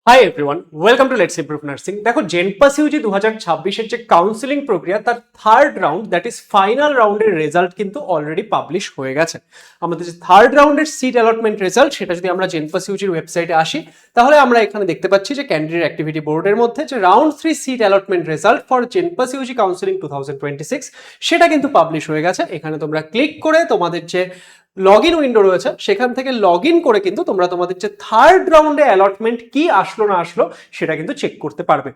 Hi everyone, welcome to let's improve nursing. দেখো, জেনপাস Yuji 2026-এর যে counselling প্রক্রিয়া তার third round, that is final রাউন্ডের রেজাল্ট কিন্তু অলরেডি পাবলিশ হয়ে গেছে। আমাদের যে থার্ড রাউন্ডের সিট অ্যালটমেন্ট রেজাল্ট, সেটা যদি আমরা জেনপাস ইউজির ওয়েবসাইটে আসি, তাহলে আমরা এখানে দেখতে পাচ্ছি যে ক্যান্ডিডেট অ্যাক্টিভিটি বোর্ডের মধ্যে যে round 3 seat allotment result for JENPAS UG counselling 2026 সেটা কিন্তু পাবলিশ হয়ে গেছে। এখানে তোমরা ক্লিক করে তোমাদের যে লগ ইন উইন্ডো রয়েছে সেখান থেকে লগ ইন করে কিন্তু তোমরা তোমাদের যে থার্ড রাউন্ডে অ্যালটমেন্ট কি আসলো না আসলো সেটা কিন্তু চেক করতে পারবে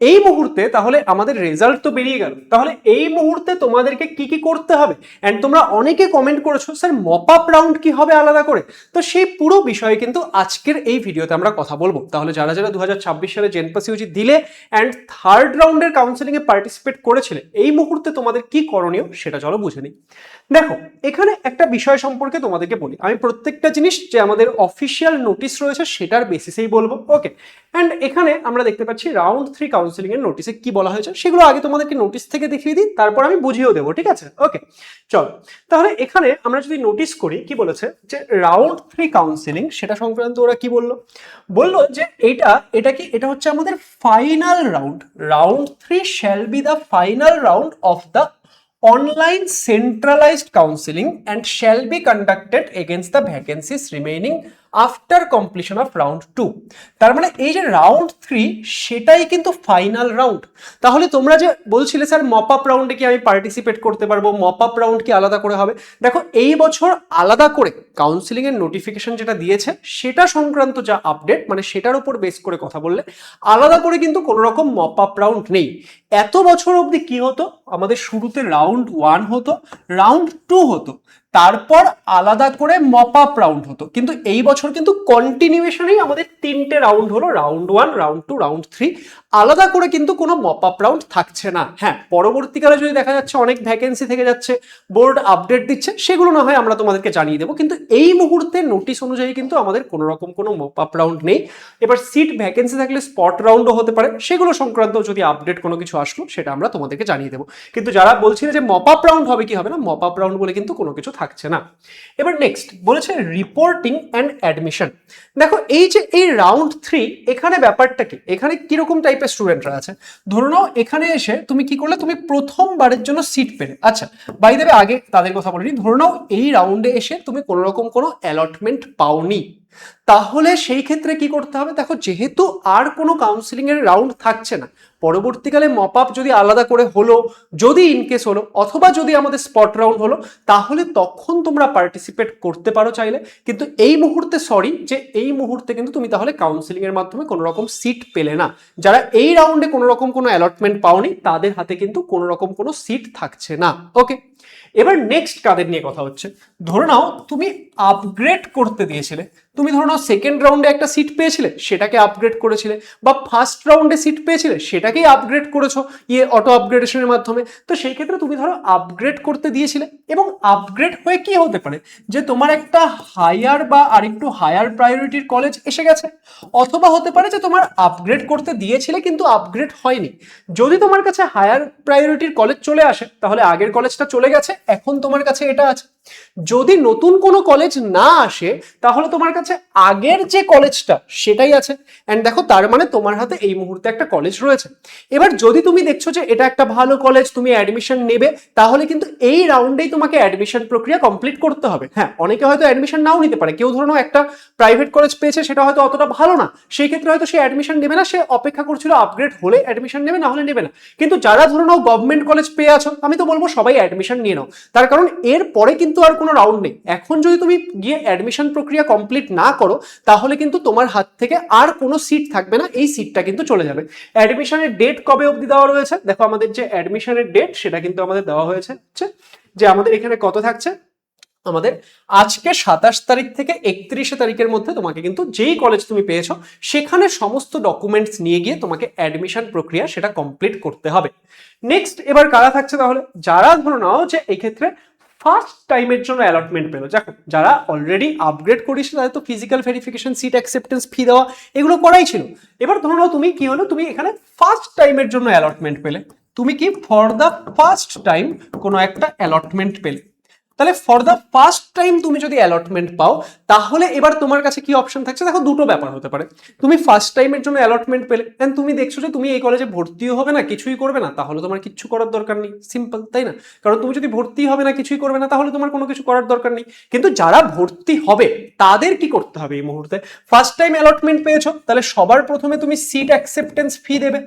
এই মুহূর্তে। তাহলে আমাদের রেজাল্ট তো বেরিয়ে গেল, তাহলে এই মুহূর্তে তোমাদেরকে কি কি করতে হবে? অ্যান্ড তোমরা অনেকে কমেন্ট করেছো, স্যার মপ আপ রাউন্ড কি হবে আলাদা করে? তো সেই পুরো বিষয়ে কিন্তু আজকের এই ভিডিওতে আমরা কথা বলবো। তাহলে যারা যারা 2026 সালে জেনপাস ইউজি দিলে অ্যান্ড থার্ড রাউন্ডের কাউন্সিলিংয়ে পার্টিসিপেট করেছিলে, এই মুহূর্তে তোমাদের কি করণীয় সেটা চলো বুঝে নিই। দেখো, এখানে একটা বিষয় সম্পর্কে তোমাদেরকে বলি। আমি প্রত্যেকটা জিনিস যে আমাদের অফিসিয়াল নোটিশ রয়েছে সেটার বেসিসেই বলবো, ওকে? অ্যান্ড এখানে আমরা দেখতে পাচ্ছি রাউন্ড 3 কাউন্সিলিং এর নোটিশে কি বলা হয়েছে সেগুলো আগে তোমাদেরকে নোটিশ থেকে দেখিয়ে দিই, তারপর আমি বুঝিয়েও দেবো, ঠিক আছে? ওকে, চলো। তাহলে এখানে আমরা যদি নোটিশ করি, কি বলেছে যে রাউন্ড 3 কাউন্সিলিং সেটা সংক্রান্ত ওরা কি বললো যে এটা হচ্ছে আমাদের final round. Round 3 shall be the final round of the online centralized counseling and shall be conducted against the vacancies remaining after completion of round 2। তার মানে এই যে রাউন্ড 3 সেটাই কিন্তু ফাইনাল রাউন্ড। তাহলে তোমরা যে বলছিলে স্যার মপ আপ রাউন্ডে কি আমি পার্টিসিপেট করতে পারবো, মপ আপ রাউন্ড কি আলাদা করে হবে? দেখো, এই বছর আলাদা করে কাউন্সিলিং এর নোটিফিকেশন যেটা দিয়েছে সেটা সংক্রান্ত যা আপডেট, মানে সেটার উপর বেস করে কথা বললে আলাদা করে কিন্তু কোনো রকম মপ আপ রাউন্ড নেই। এত বছর অবধি কি হতো, আমাদের শুরুতে রাউন্ড 1 হতো, রাউন্ড 2 হতো, তারপর আলাদা করে মপ আপ রাউন্ড হতো। কিন্তু এই বছর কিন্তু কন্টিনিউয়েশনেই আমাদের 3টে রাউন্ড হলো, রাউন্ড 1, রাউন্ড 2, রাউন্ড 3। আলাদা করে কিন্তু কোনো মপ আপ রাউন্ড থাকছে না। হ্যাঁ, পরবর্তীকালে যদি দেখা যাচ্ছে অনেক ভ্যাকেন্সি থেকে যাচ্ছে, বোর্ড আপডেট দিচ্ছে, সেগুলো না হয় আমরা তোমাদেরকে জানিয়ে দেবো, কিন্তু এই মুহূর্তে নোটিশ অনুযায়ী কিন্তু আমাদের কোনো রকম কোনো মপ আপ রাউন্ড নেই। এবার সিট ভ্যাকেন্সি থাকলে স্পট রাউন্ডও হতে পারে, সেগুলো সংক্রান্ত যদি আপডেট কোনো কিছু আসলো সেটা আমরা তোমাদেরকে জানিয়ে দেবো। কিন্তু যারা বলছিল যে মপ আপ রাউন্ড হবে কি হবে না, মপ আপ রাউন্ড বলে কিন্তু কোনো কিছু থাকছে না। এবার নেক্সট বলেছে রিপোর্টিং অ্যান্ড অ্যাডমিশন। দেখো, এই যে এই রাউন্ড 3, এখানে ব্যাপারটা কি, এখানে কিরকম টাইপের স্টুডেন্টরা আছে? ধরে নাও এখানে এসে তুমি কি করলে, তুমি প্রথমবারের জন্য সিট পেলে। আচ্ছা, বাই দ্য ওয়ে আগে তাদের কথা বলিনি। ধরে নাও এই রাউন্ডে এসে তুমি কোনো রকম কোনো অ্যালটমেন্ট পাওনি, তাহলে সেই ক্ষেত্রে কি করতে হবে? দেখো, যেহেতু আর কোনো কাউন্সিলিং এর রাউন্ড থাকছে না, পরবর্তীকালে মপ আপ যদি আলাদা করে হলো, যদি ইনকেস হলো, অথবা যদি আমাদের স্পট রাউন্ড হলো, তাহলে তখন তোমরা পার্টিসিপেট করতে পারো চাইলে। কিন্তু এই মুহূর্তে সরি, যে এই মুহূর্তে কিন্তু তুমি তাহলে কাউন্সিলিং এর মাধ্যমে কোনো রকম সিট পেলে না। যারা এই রাউন্ডে কোনো রকম কোনো অ্যালটমেন্ট পাওনি, তাদের হাতে কিন্তু কোনো রকম কোনো সিট থাকছে না, ওকে? এবার নেক্সট কাদের নিয়ে কথা হচ্ছে? ধরে নাও তুমি আপগ্রেড করতে দিয়েছিলে, তুমি ধরে নাও সেকেন্ড রাউন্ডে একটা সিট পেয়েছিলে, সেটাকে আপগ্রেড করেছিলে, বা ফার্স্ট রাউন্ডে সিট পেয়েছিলে, সেটাকেই আপগ্রেড করেছো অটো আপগ্রেডেশনের মাধ্যমে। তো সেই ক্ষেত্রে তুমি ধরো আপগ্রেড করতে দিয়েছিলে, এবং আপগ্রেড হয়ে কি হতে পারে যে তোমার একটা হায়ার বা আরেকটু হায়ার প্রায়োরিটির কলেজ এসে গেছে, অথবা হতে পারে যে তোমার আপগ্রেড করতে দিয়েছিলে কিন্তু আপগ্রেড হয়নি। যদি তোমার কাছে হায়ার প্রায়োরিটির কলেজ চলে আসে, তাহলে আগের কলেজটা চলে গেছে, এখন তোমার কাছে এটা আছে। যদি নতুন কোনো কলেজ না আসে, তাহলে তোমার কাছে আগের যে কলেজটা সেটাই আছে। এন্ড দেখো, তার মানে তোমার হাতে এই মুহূর্তে একটা কলেজ রয়েছে। এবার যদি তুমি দেখছো যে এটা একটা ভালো কলেজ, তুমি অ্যাডমিশন নেবে, তাহলে কিন্তু এই রাউন্ডেই তোমাকে অ্যাডমিশন প্রক্রিয়া কমপ্লিট করতে হবে। হ্যাঁ, অনেকে হয়তো অ্যাডমিশন নাও নিতে পারে, কেউ ধরো একটা প্রাইভেট কলেজ পেয়েছে, সেটা হয়তো অতটা ভালো না, সেই ক্ষেত্রে হয়তো সে অ্যাডমিশন নেবে না, সে অপেক্ষা করছিল আপগ্রেড হলে অ্যাডমিশন নেবে, না হলে নেবে না। কিন্তু যারা ধরো নাও গভর্নমেন্ট কলেজ পেয়ে আছো, আমি তো বলবো সবাই অ্যাডমিশন নিয়ে নাও, তার কারণ এর পরে কিন্তু আর কোনো রাউন্ড নেই। এখন যদি তুমি গিয়ে অ্যাডমিশন প্রক্রিয়া কমপ্লিট না করো, তাহলে কিন্তু তোমার হাত থেকে আর কোনো সিট থাকবে না, এই সিটটা কিন্তু চলে যাবে। অ্যাডমিশনের ডেট কবে অবধি দেওয়া রয়েছে? দেখো, আমাদের যে অ্যাডমিশনের ডেট সেটা কিন্তু আমাদের দেওয়া হয়েছে যে আমাদের এখানে কত থাকছে, আমাদের আজকে 27 তারিখ থেকে 31 তারিখের মধ্যে তোমাকে কিন্তু যেই কলেজ তুমি পেয়েছো সেখানে সমস্ত ডকুমেন্টস নিয়ে গিয়ে তোমাকে অ্যাডমিশন প্রক্রিয়া সেটা কমপ্লিট করতে হবে। নেক্সট এবার কারা থাকছে? তাহলে যারা ধরো নাও যে এই ক্ষেত্রে ফার্স্ট টাইমের জন্য অ্যালটমেন্ট পেলো, দেখো যারা অলরেডি আপগ্রেড করেছিল তাদের তো ফিজিক্যাল ভেরিফিকেশন, সিট অ্যাকসেপ্টেন্স, ফি দেওয়া, এগুলো করাই ছিল। এবার ধরো নাও তুমি কি হলো, তুমি এখানে ফার্স্ট টাইমের জন্য অ্যালটমেন্ট পেলে, তুমি কি ফর দ্য ফার্স্ট টাইম কোনো একটা অ্যালটমেন্ট পেলে। তাহলে ফর দ্য ফার্স্ট টাইম তুমি যদি অ্যালটমেন্ট পাও, তাহলে এবার তোমার কাছে কি অপশন থাকছে? দেখো দুটো ব্যাপার হতে পারে। তুমি ফার্স্ট টাইমের জন্য অ্যালটমেন্ট পেলে, দেন তুমি দেখছো যে তুমি এই কলেজে ভর্তিও হবে না, কিছুই করবে না, তাহলে তোমার কিচ্ছু করার দরকার নেই, সিম্পল, তাই না? কারণ তুমি যদি ভর্তি হবে না, কিছুই করবে না, তাহলে তোমার কোনো কিছু করার দরকার নেই। কিন্তু যারা ভর্তি হবে তাদের কি করতে হবে এই মুহূর্তে? ফার্স্ট টাইম অ্যালটমেন্ট পেয়েছো, তাহলে সবার প্রথমে তুমি সিট অ্যাকসেপ্টেন্স ফি দেবে,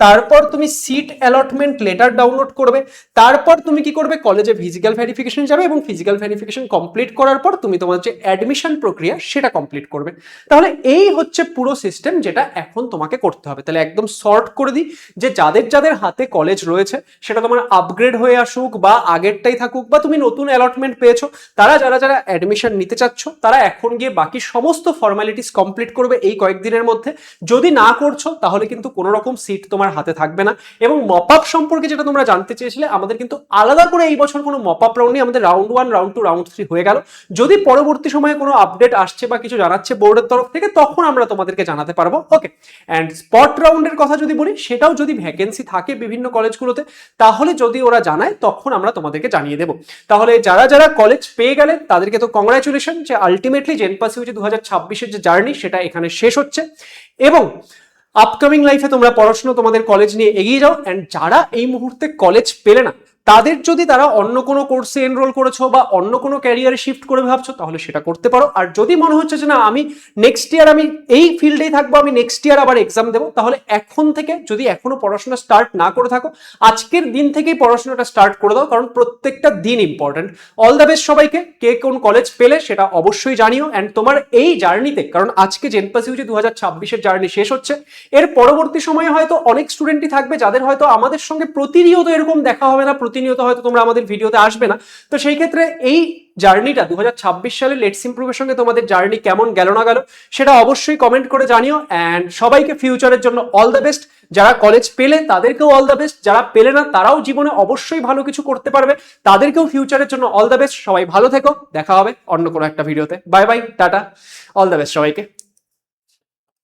তারপর তুমি সিট অ্যালটমেন্ট লেটার ডাউনলোড করবে, তারপর তুমি কি করবে? কলেজে ফিজিক্যাল ভেরিফিকেশন যাবে এবং ফিজিক্যাল ভেরিফিকেশন কমপ্লিট করার পর তুমি তোমার যে অ্যাডমিশন প্রক্রিয়া সেটা কমপ্লিট করবে। তাহলে এই হচ্ছে পুরো সিস্টেম যেটা এখন তোমাকে করতে হবে। তাহলে একদম শর্ট করে দিই যে যাদের যাদের হাতে কলেজ রয়েছে, সেটা তোমার আপগ্রেড হয়ে আসুক বা আগেরটাই থাকুক বা তুমি নতুন অ্যালটমেন্ট পেয়েছো, তারা যারা যারা অ্যাডমিশন নিতে চাচ্ছ তারা এখন গিয়ে বাকি সমস্ত ফর্মালিটিস কমপ্লিট করবে এই কয়েকদিনের মধ্যে। যদি না করছো তাহলে কিন্তু কোনো রকম সিট তোমার হাতে থাকবে না। এবং মপ আপ সম্পর্কে যেটা তোমরা জানতে চেয়েছিলে, আমাদের কিন্তু আলাদা করে এই বছর কোনো মপ আপ রাউন্ড নেই, আমাদের রাউন্ড 1, রাউন্ড 2, রাউন্ড 3 হয়ে গেল। যদি পরবর্তী সময়ে কোনো আপডেট আসছে বা কিছু জানাচ্ছে বোর্ডের তরফ থেকে, তখন আমরা তোমাদেরকে জানাতে পারবো। ওকে, অ্যান্ড স্পট রাউন্ডের কথা যদি বলি, সেটাও যদি ভ্যাকেন্সি থাকে বিভিন্ন কলেজগুলোতে, তাহলে যদি ওরা জানায় তখন আমরা তোমাদেরকে জানিয়ে দেবো। তাহলে যারা যারা কলেজ পেয়ে গেলে তাদেরকে তো কংগ্রাচুলেশন, যে আলটিমেটলি জেনপাস ইউজি 2026-এর যে জার্নি সেটা এখানে শেষ হচ্ছে। এবং আপকামিং লাইফে তোমরা পড়াশোনা তোমাদের কলেজ নিয়ে এগিয়ে যাও। অ্যান্ড যারা এই মুহূর্তে কলেজ পেলে না, তাদের যদি তারা অন্য কোনো কোর্সে এনরোল করেছো বা অন্য কোনো ক্যারিয়ারে শিফট করে ভাবছো, তাহলে সেটা করতে পারো। আর যদি মনে হচ্ছে যে না আমি নেক্সট ইয়ার আমি এই ফিল্ডেই থাকবো, আমি নেক্সট ইয়ার আবার এক্সাম দেবো, তাহলে এখন থেকে, যদি এখনো পড়াশোনা স্টার্ট না করে থাকো, আজকের দিন থেকেই পড়াশোনাটা স্টার্ট করে দাও, কারণ প্রত্যেকটা দিন ইম্পর্টেন্ট। অল দ্য বেস্ট সবাইকে। কে কোন কলেজ পেলে সেটা অবশ্যই জানিও। অ্যান্ড তোমার এই জার্নিতে, কারণ আজকে জেনপাস ইউজি 2026-এর জার্নি শেষ হচ্ছে, এর পরবর্তী সময়ে হয়তো অনেক স্টুডেন্টই থাকবে যাদের হয়তো আমাদের সঙ্গে প্রতিনিয়ত এরকম দেখা হবে না, প্রতিনিয়ত হয়তো তোমরা আমাদের ভিডিওতে আসবে না। তো সেই ক্ষেত্রে এই জার্নিটা 2026 সালে লেটস ইমপ্রুভের সঙ্গে তোমাদের জার্নি কেমন গেল না গেল সেটা অবশ্যই কমেন্ট করে জানিও। অ্যান্ড সবাইকে ফিউচারের জন্য অল দ্য বেস্ট। যারা কলেজ পেলে তাদেরকেও অল দ্য বেস্ট, যারা পেলে না তারাও জীবনে অবশ্যই ভালো কিছু করতে পারবে, তাদেরকেও ফিউচারের জন্য অল দ্য বেস্ট। সবাই ভালো থেকো, দেখা হবে অন্য কোনো একটা ভিডিওতে। Bye bye, tata, all the best সবাইকে।